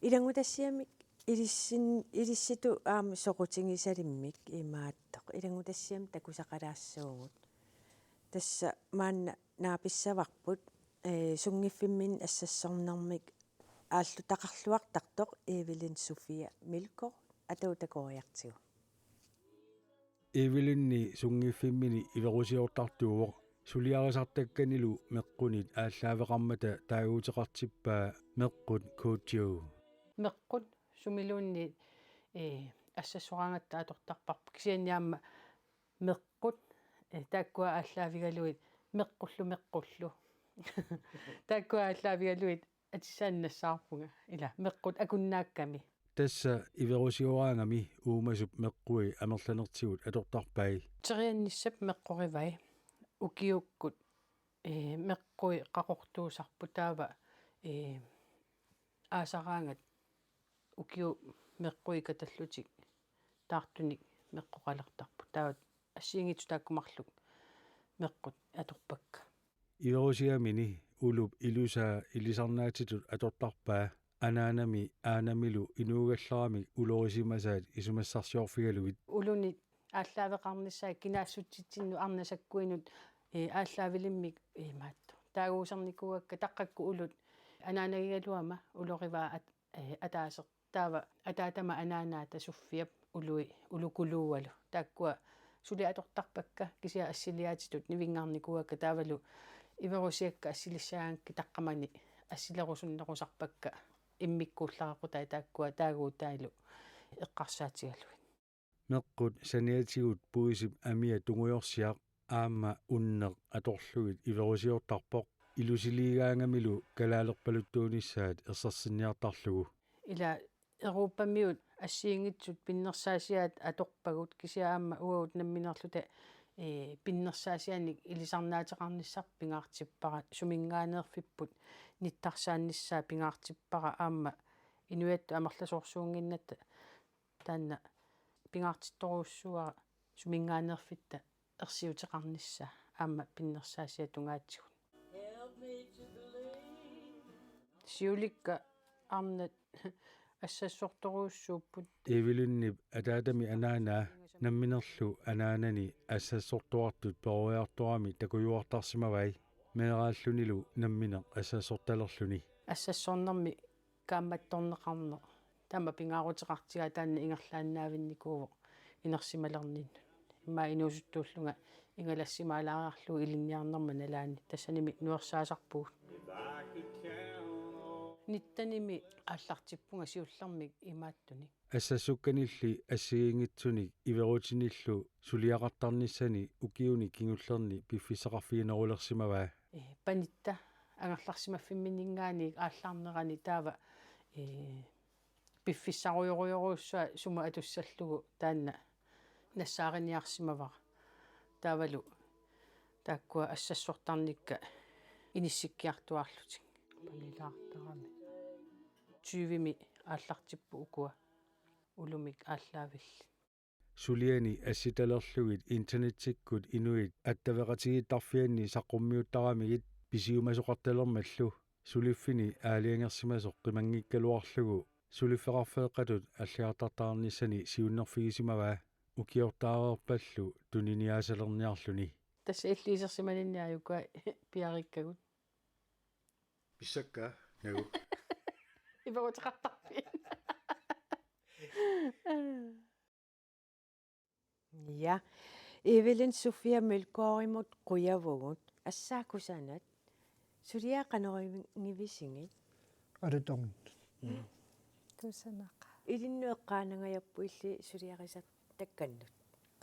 Speaker 1: илангутассиамик илисситу аама соқутингисалиммик имааттоқ илангутассиам такусақалаассуугут тасса маанна нааписсаварпут сунгиффиммин ассассорнэрмик ааллутақарлуартартоқ Evelyn Sofia Milkor атаутакориартигу
Speaker 8: ивилинни сунгиффиммини илерусиортартуувоқ сулиарисартакканилу меққунит ааллаавеқармата таагуутеқартиппаа меққут коучиу
Speaker 9: меққут сумилуунни ассассорангатта атортарпарпа кисианниаама меққут тааккуа ааллаавигалуит меққуллу тааккуа ааллаавигалуит атиссааннассаарпунга ила меққут акуннаакками
Speaker 8: тасса иверусиораангами уумасуп меққуи амерланертигут атортарпай
Speaker 9: терианниссап меққоривай укиуккут меққуи қақортуусарпу таава аасараангат укиу меққуи каталлутик таартуник меққоқалертарпу таават ассиингиту тааккумарлук меққут аторпакка
Speaker 8: иверусиамини улуп илусаа илисарнаатитут атортарпаа анаанами аанамилу инуугалларамик улорисимасаат исумассарсиорфигалугит
Speaker 9: улуни ааллаавеқарниссаа кинаассутситсинну арнасаккуинут ааллаавилиммик маатто таагуусарникуакка таққакку улут анаанагигалуама улориваа атаасер таава атаатама анаанаата суффиап улуи улукулууалу тааккуа сули атортарпакка кисиа ассилиаатитут нивингаарникуакка таавалу иверусиакка ассилиссаангки таққамани ассилерусуннерусарпакка иммиккуулларақутай тааккуа таагуутаилу эққарсаатигалуит
Speaker 8: меққут саниатигут пуисип амиа тунгуйорсиақ аама уннеқ аторлугит иверусиортарпоқ илусилигаангамилу калаалерпалуттуунissaат ерсарсинниартарлугу
Speaker 9: ила Европамиут ассиингитсут пиннерсаасиаат аторпагут кисиаама уагут намминерлута пиннерсаасианик илисарнаатеқарниссар пингаартиппара сумингаанеерфиппут ниттарсаанниссаа пингаартиппара аама инуатту амерласорсуунгинната таанна пингаартитторуссуара сумингаанеерфитта ерсиутеқарниссаа аама пиннерсаасиа тунгаатсигут сиуликка арнат ассассорторуussууппут
Speaker 8: ивилиннип атаатами анаанаа намминерлу анаанани ассассортуартут перуиарторами такуюартарсимавай меэрааллунилу намминеқ ассассорталерлүни
Speaker 9: ассассорнэрми каамматторнеқарнеқ тама пингаарутеқартига таанна ингерлааннаавинникууво инерсималернинну имма инуусуттууллунга ингалассимаалаариарлу илинниарнерма налаани тассаними нуерсаасарпуут ниттаними ааллартиппунга сиуллэрмик имааттуни
Speaker 8: ассассукканилли ассигингитсуник иверутиниллу сулиақартарниссани укиуни кингуллерни пиффисеқарфигинерулерсимаваа
Speaker 9: панитта ангерларсимаффимминингаани ааллаарнерани таава пиффиссаруйоруйоруссуа сума атуссаллугу таанна нассаариниарсимавара таавалу тааккуа ассассортарникка иниссиккиартуарлутик панилаартарами 20ми ааллартиппу укуа улумик ааллаавилли
Speaker 8: сулиани асситалерлугит интернеттиккут инуит аттавеқатигиттарфианни саққуммиуттарамигит писиумасоқарталермаллу сулиффини аалиангерсимасоқ қимангиккалуарлугу сулиффеқарфеэққатут аллиартартаарниссани сиуннерфигисимаваа укиортаарерпаллу туниниаасалерниарлуни
Speaker 9: тасса иллиисерсиманинниаюкка пиариккагут
Speaker 8: писсакка нагу
Speaker 9: ивагутеқартарфи
Speaker 1: Ja, Evelyn Sofia Mølgaardimut Quyavugut ассаакусаанат сулиақанеривингивисингит
Speaker 3: алутормит
Speaker 7: кусанаqa
Speaker 1: илиннуэққаанангаяппу илли сулиақисат такканнут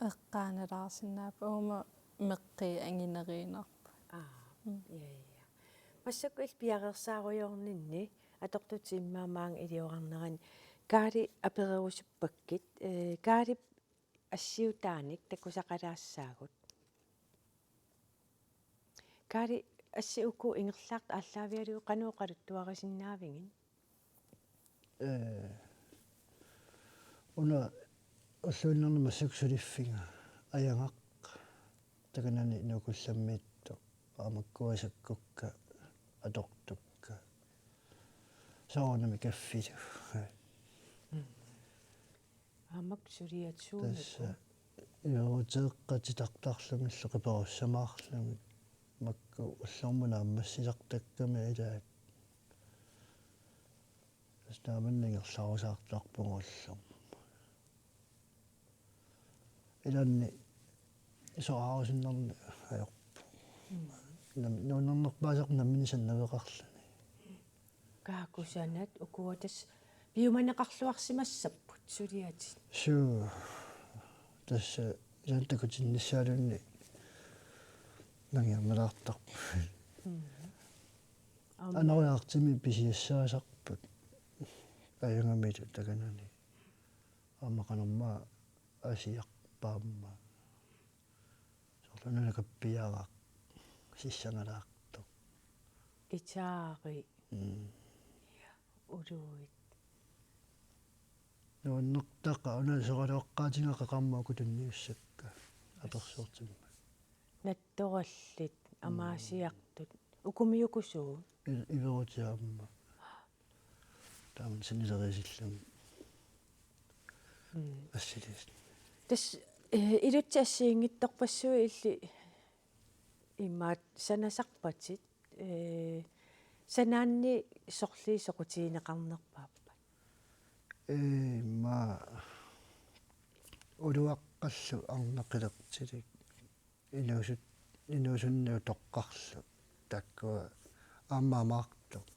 Speaker 7: эққаанелаарсинаап уума меққи ангинериинерпа
Speaker 1: я массакку ил пиарерсааруйорнинни атортутиммаамаан илиорарнерани каали аперерусуппаккит каали ассиутааник таккусақалаассаагут каали ассиуку ингерлаарт ааллаавиалуу кануоқалуттуарисиннаавингин
Speaker 3: уна уллуиннернама суксулиффинга аягақ таканани нукулламмиитто амаккуасаккукка атортукка соонами каффиту
Speaker 1: амак сулиатсуунакку
Speaker 3: тасса иорутеэққатитартарлумиллу қиперуссамаарлуми макку уллормуна аммассилартакками илаат стааманнингерларусаартарпунгуллум илаанни исоаарусиннарни аёрпу нууннерпаасеқ наммини саннавеқарлани
Speaker 1: kaakkusanat ukuatas piumanneqarluarsimassapпут сулиати
Speaker 3: суу тасса илаантакутинниссаалунни нангиарналаартарпу анариартими писиассаасарпут аянгамиту таканани аммақанермаа асиарпаамма сорлунана каппиараақ сиссангалаартоқ
Speaker 1: гитаари улуит
Speaker 3: нуаннертаqa уна соралуаққаатингақа қармаа кутунниуссакка аперсуортимма
Speaker 1: наттораллит амаасиартут укумиукусуу
Speaker 3: иверутиаамма тааман синилерисиллам ассилис
Speaker 1: тас илутсаассиингитторпассуи илли имаат санасарпатит санаанни сорлии соқутиинеқарнерпааппа
Speaker 3: ма улуаққаллу арнақилертилик инуусунниу тоққарлу таккуа аамаамаартоқ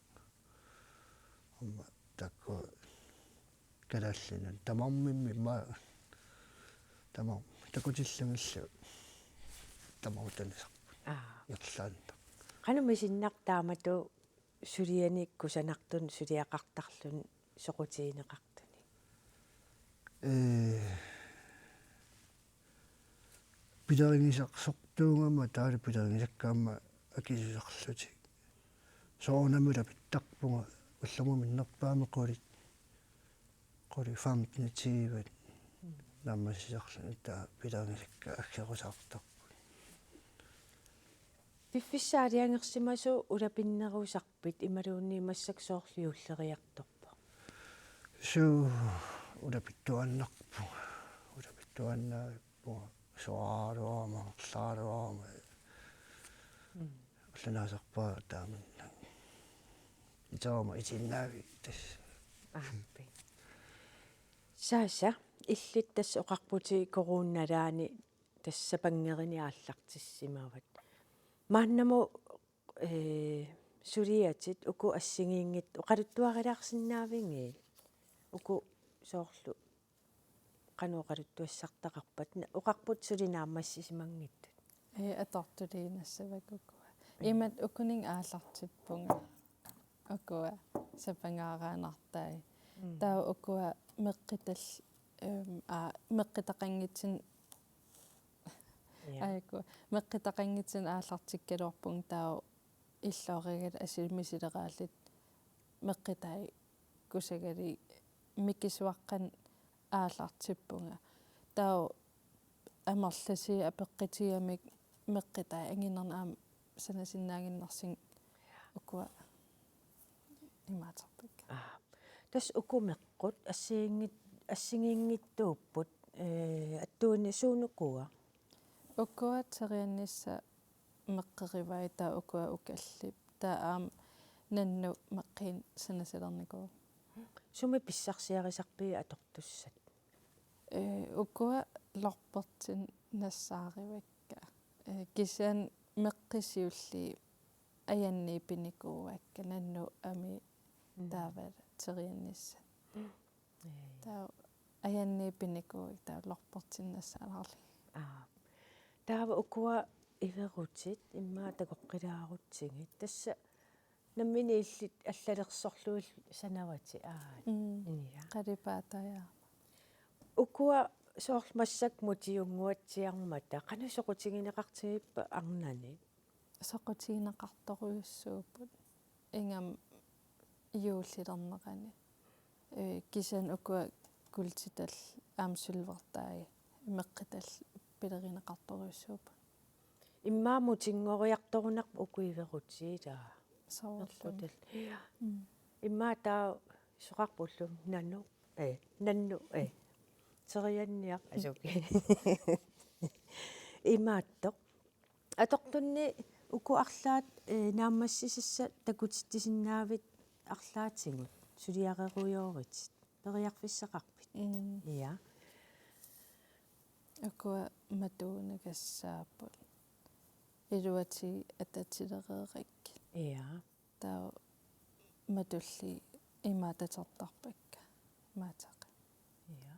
Speaker 3: амма таккуа калааллинун тамармимми ма тамар такутиллунгиллу тамарутанисар ярлаанта
Speaker 1: qanumi sinnaartaamatu sulianikku sanartun suliaqartarlun soqutiineqartuni
Speaker 3: пиларингисарсортуунгама таали пиларингисаккаама акисусарлути соонамула питтарпунга уллуму миннерпаами quli фамтнитиват наммассисарлун таа пиларингисакка аггерусаартар
Speaker 1: пиффиссаалиангерсимасу улапиннерусарпит ималуунниимассак соорлиуллериарторпа
Speaker 3: суу улапиттуаннарпу улапиттуаннааппу соаалуама лаалуама улланаасарпаа тааман итаама итиннаави тас
Speaker 1: ааппи сааса иллит тасс оқарпути коруунналаани тассапангерини ааллартиссимават мааннаму сулиатит уку ассигиингит оқалуттуарилаарсинаавинги уку соорлу qanoqaluttuassartaqarpat uqarput sulinaammassisimangittut
Speaker 7: атортулиинассавакукуа имат укунин ааллартиппунга акуа сапангаараанартай таа укуа меққитал меққитақангитсин айку меққитақангитсин ааллартиккалуарпун таа иллооригал асилмисилерааллит меққитай кусагали микисуаққан ааллартиппунга таа амерласи апеққитиамик меққитай ангинернаам санасиннаагиннарсин укуа имаатарпик
Speaker 1: тас укумеққут ассигиингиттууппут аттууни суунукуа
Speaker 7: укуа терианнисса меққеривай таа укуа укаллип таа аам нанну меққин санасилерникуу
Speaker 1: суми писсарсиарисарпи атортуссат
Speaker 7: укуа лорпертин нассааривакка кисаан меққисиулли аянни пиникууакка нанну ами таавал терианнисса таа аянни пиникууик таа лорпертин нассааларли
Speaker 1: таава укуа иверутит иммаа такоққилаарутсигит тасса наммини иллит аллалерсорлуил санавати иния
Speaker 7: қалипаатая
Speaker 1: укуа соорлмассак мутиунгуатсиармата qanusоқутигинеқартигиппа арнани
Speaker 7: соқутигинеқарторуйуссууппут ингам иууллилернеқани кисан укуа культитал аамсулвертаи меққитал пилеринеқарторуйуссууппут
Speaker 1: иммааму тингориарторунарп укуиверутиила
Speaker 7: соорлу
Speaker 1: иммаа таа соқарпуллу нанну терианниақ асуки имаатто атортунни уку арлаат нааммассисасса такутиттисиннаавит арлаатингут сулиареруйоорит периарфиссақарпит иа
Speaker 7: аку ukua matuunagassaaput iluati atatilereerik
Speaker 1: Ia.
Speaker 7: taa matulli imaatatartarpakka maataqi.
Speaker 1: Ia.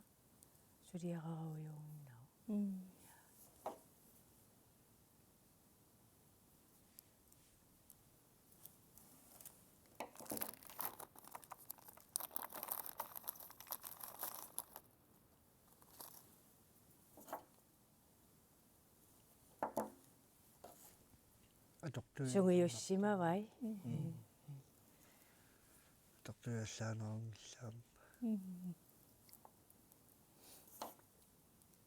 Speaker 1: Suliaqaruйuunnau. Sungiussimavai.
Speaker 3: Tortuassaanермиллаам.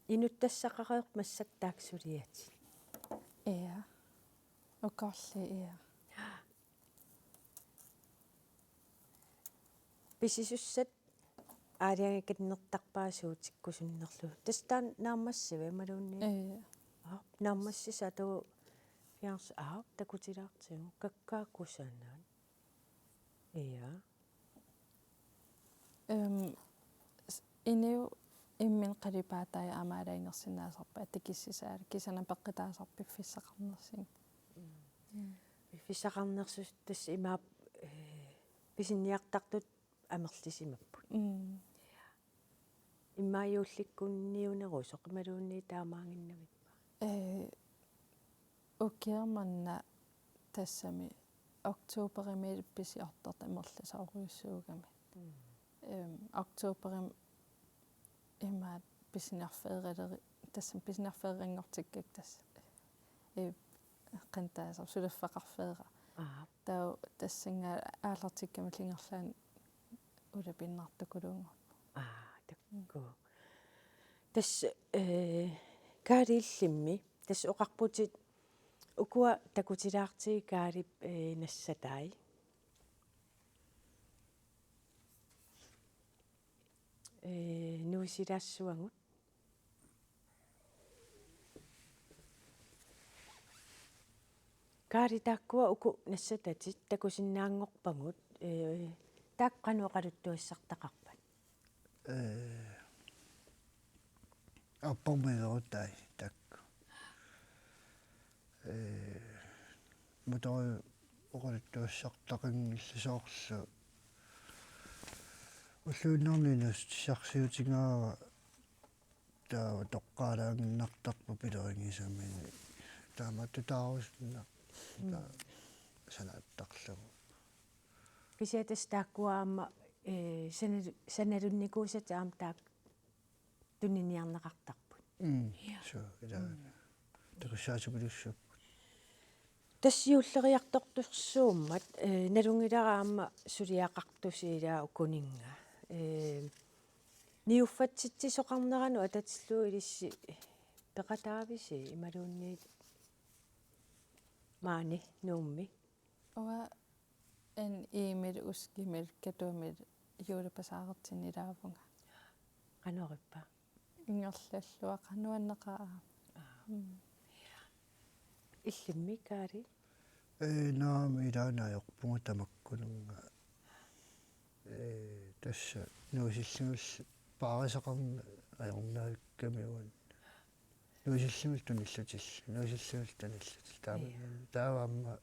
Speaker 1: Inuttassaqareeq massak taaksuliati.
Speaker 7: Ia. Ukorli ia.
Speaker 1: Pisisussat aaliangikatnertarpaasuutikkusunnerlu. Tastaan naammassiva imaluunni.
Speaker 7: Ia.
Speaker 1: Naammassisa tu fians takutilaartigu kakkaakkusaanaan. Ia.
Speaker 7: Iniu immin qalipaatai amaalaingersinnaasarpa atikissisaal kisana peqqitaasarpiffissaqarnersin.
Speaker 1: Fissaqarnersus tass imaap pisinniartartut amerlisimapput. Immaayuullikkunniunerusoq imaluunni taamaanginnavippa.
Speaker 7: Ukiarmanna tassami oktuuperimi pisiortort imerlasauriussuugami. Oktuuperim imaat pisiniarfeereleri tassam pisiniarfeeringortikkak tass qantaasar sulaffaqarfeera. Tau tassinga aallartikkami lingerlaan ulapinnartukuluunga.
Speaker 1: Takku. Tass kaaliillimmi tass oqarputit ukua takutilaartigi kaalip nassatai. Nuisilaassuangut. Kaalitakkua uku nassatatit takusinnaanngorpangut taaqqanuaqaluttuassartaqarpat.
Speaker 3: Appomilerutai takku. Motori oqaluttuassartaqanngillisoorlu уллуиннэрнинус сарсиутингаава таа тоққалаангиннартарпу пилерингисамини тааматтутаарусна таа санааттарлугу
Speaker 1: Kisiatas taakkuaamma sanalunnikуусат аам таак тунниниарнеқартарпут.
Speaker 3: со илаа такуссаасупилуссуп
Speaker 1: тассиуллериартортуссууммат налунгилараама сулиақартусиилаа укунинга ниуффатситсисоқарнерану ататиллуу илисси пеқатаависи ималуунниит маани нуумми
Speaker 7: Oa en email uskimil katuumil juulapasaarersinilaavunga.
Speaker 1: qanорippa
Speaker 7: Ingerlallua qanuanneqaa.
Speaker 1: illimmi kaali
Speaker 3: наами илаанаajorpunga tamakkununga тасса нуусиллимус паарисақарна аёрнаавиккамиуан нуусиллимус туниллутилл нуусиллимус таниллутил тааваамма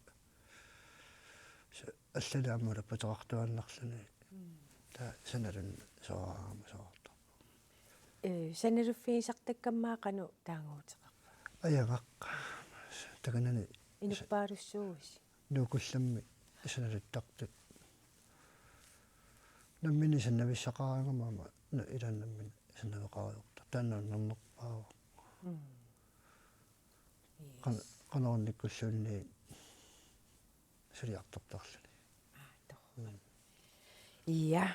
Speaker 3: аллалааммула патеқартуаннарлуни таа саналун соаама соорта
Speaker 1: саналуффигисартаккаммаа qaну таангуутеқарпа
Speaker 3: аягаққа таканани
Speaker 1: инуппааруссууис
Speaker 3: нукулламми саналуттартут наммини саннависсақараангамаама илааннаммин санавеқариорта тааннааннернерпаава канаорниккуллуунни сулиартартарлуни
Speaker 1: Ia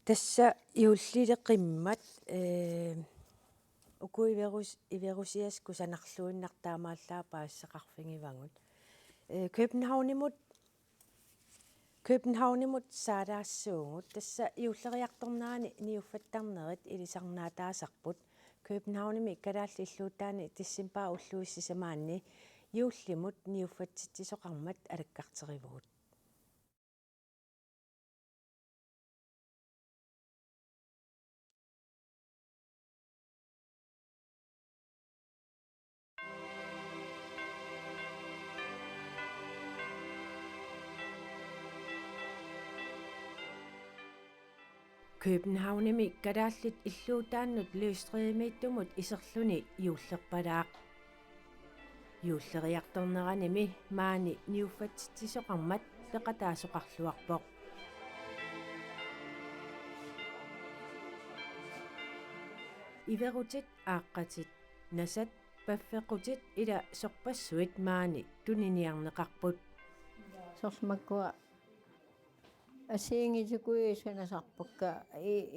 Speaker 1: tassa iullilеқиммат iverusiasku sanarluinnartaamaallaa paassaqarfingivangут Københavnimut saalaassuungut tassa iulleriartornaani niuffattarnerit ilisarnaataasarput Københavnimi kalaalliilluutaani tissimpaa ulluissisamaanni iullimut niuffatsitsisoqarmat alakkarterivugut Københavnimi kadaallit illuutaannut luistreemiittumut iserluni juullerpalaaq juulleriartorneranimi maani niuffatsitisoqarmat peqataasoqarluarpoq iverutit aaqqatit nasat paffequtit ila sorpassuit maani tuniniarneqarput
Speaker 10: sorsmakkua asiingitsukui sanasarpukka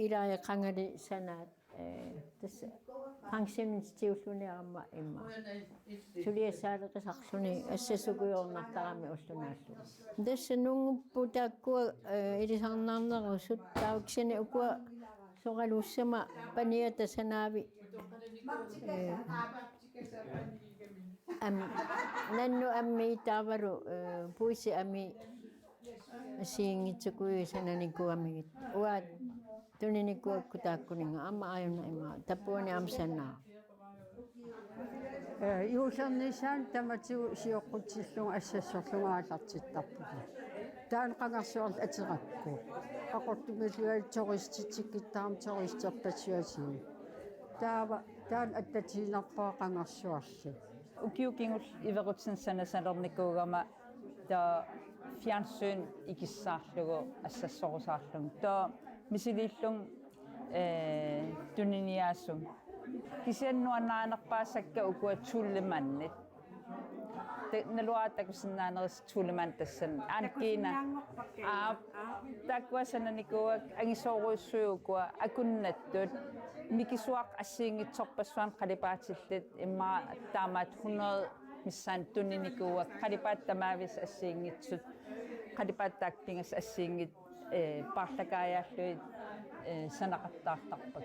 Speaker 10: ilaaqangali sanaat tassa function-tiulluniarama imma suliassaaleqisarluni assasukuyornartarami ullunaallu tassa nunguppu taakkua ilisarnaarnerusut tauksani ukua soqaluussama paniata sanaavi nannu ammi taavalu puisi ammi asiingitsukui sananikuamigit uat tuninikuakku taakkuninga amma ayuna ima tapuani amsanaa
Speaker 11: юусернисаан таматигу сиоққутсиллунга ассассорлунгаалартиттарпуга таан қангарсуарл атеқакку ақортумилуал ториститиккиттаарам тористерпассуасиги таава таан аттатиинарпаа қангарсуарли
Speaker 12: укиукингул иверутсин санасалерникуугама та фьянсүн икиссаарлугу ассассорусаарлун таа мисилииллун туниниаассум кисианнуаннаанерпаассакка укуатсууллиманнит налуаатакусиннаанерис туулиман тассан аанкиина таквасананикуак агисооруиссуйукуа акуннаттут микисуақ ассиингитсорпассуан қалипаатиллит имма таамаат 100 миссаан туниникуак қалипаат тамаавис ассиингитсут қалипаат таакпингас ассиингит paarlakaayaallui sanaqattaartarpak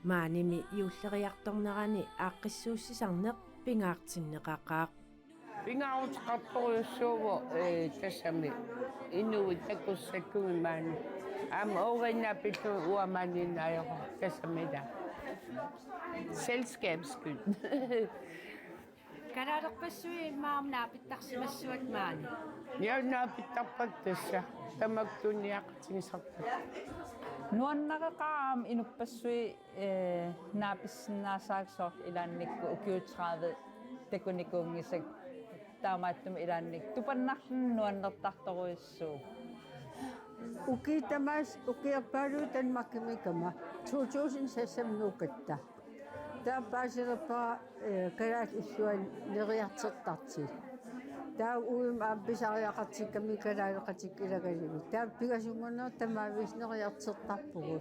Speaker 1: maanimi juulleriartornerani aaqqissuussisarneq pingaartinneqaqaaq
Speaker 13: Pingautqartoruussuuvu tassami inuit takussakkugi maanu aama orinnaapillu uamaaninnaajoqo tassamida selskabsskyld
Speaker 1: Kanaalerpassui maarnaapittarsimassuat maani
Speaker 13: Yaunnaapittarpak tassa tamaktuniaqtigisarpat
Speaker 12: nuannaqaqaam inuppasui naapissinnaasaaksor ilaannikku ukiutraave takunikuungisak taamaattum ilaannik tupannarlun nuannertartoruissuu
Speaker 11: ukitamas ukiappalu tanmakkimikama 2007 nuukatta taappaasilerpa kalaat illuan neriartertarti taa uim aappisariaqartikkami kalaaleqatik ilagalimi taa pigasungunner tamaavis neriartertarpugu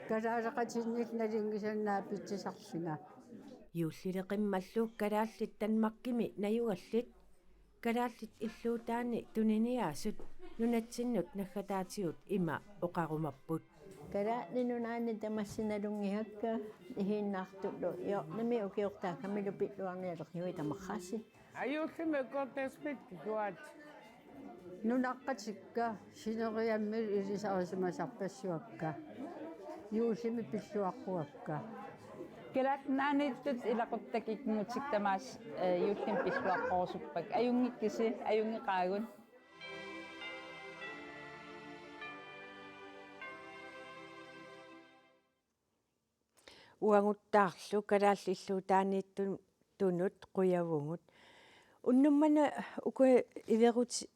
Speaker 11: kalaaleqatinnit nalingisannaapitsisarlunga
Speaker 1: юуллилеқиммаллу калааллит танмаккими наюгаллит калааллит иллуутаани тунениаасут нунатсиннут наггатаатигут има оқарумарпут
Speaker 10: калааллинунаани тамассиналунгихакка ихиннаартуллу ио нами укиортаа камилу пиллуарниалернуи тамарраси
Speaker 13: аюуллуми кортеспит куат
Speaker 11: нунаққатикка синериаммил илисарисимасарпассуакка юуллими пиллуаққуакка
Speaker 12: Kelatnaanittut ilaquttak ikmutsiktamaas yuullin pilluaqqorusuppak ajungikkisi ajungiqaagun
Speaker 1: уангуттаарлу калааллиллуутаанииттун тунут қуявугут уннуммана уке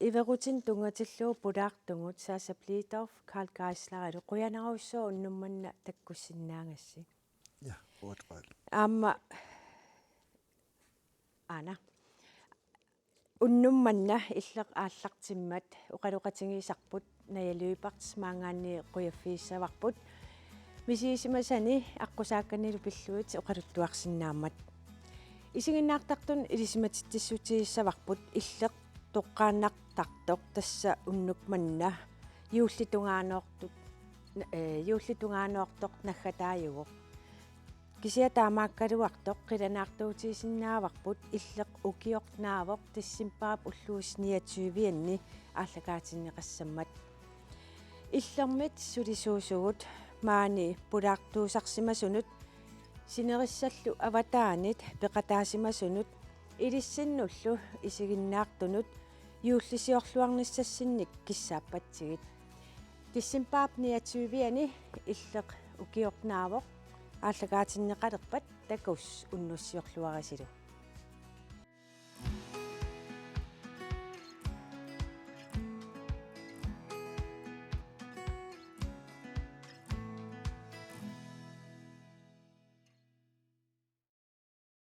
Speaker 1: иверутин тунгатиллуу пулаартугут Саса Плиторф Карл Гайслер қуянаруссоо уннуммана таккуссиннаагасси
Speaker 3: Ja, uutqaal.
Speaker 1: Amma ana unnummanna illeq aallartimmat uqaluqatingiisarput nayaluiparts maangaanni quyafiissavarput misiisimasani aqqusaakkanilu pilluit uqaluttuarsinnaammat isiginnaartartun ilisimatitissutigissavarput illeq toqqaannartartoq tassa unnukmanna yuullitungaaneortoq naggataajugoq кисиа таамааккалуартоқ қиланаартуутисиннааварпут иллеқ укиорнаавоқ тассимпаап уллуусниатсуивианни ааллакаатиннеқассаммат иллермит сулисуусугут маани пулаартуусарсимасунут синериссаллу аватаанит пеқатаасимасунут илиссиннуллу исигиннаартунут юуллисиорлуарниссассинник киссааппатсигит тассимпаап ниатсуивиани иллеқ укиорнаавоқ ааллакаатиннеқалерпат такус уннуссиорлуарисилу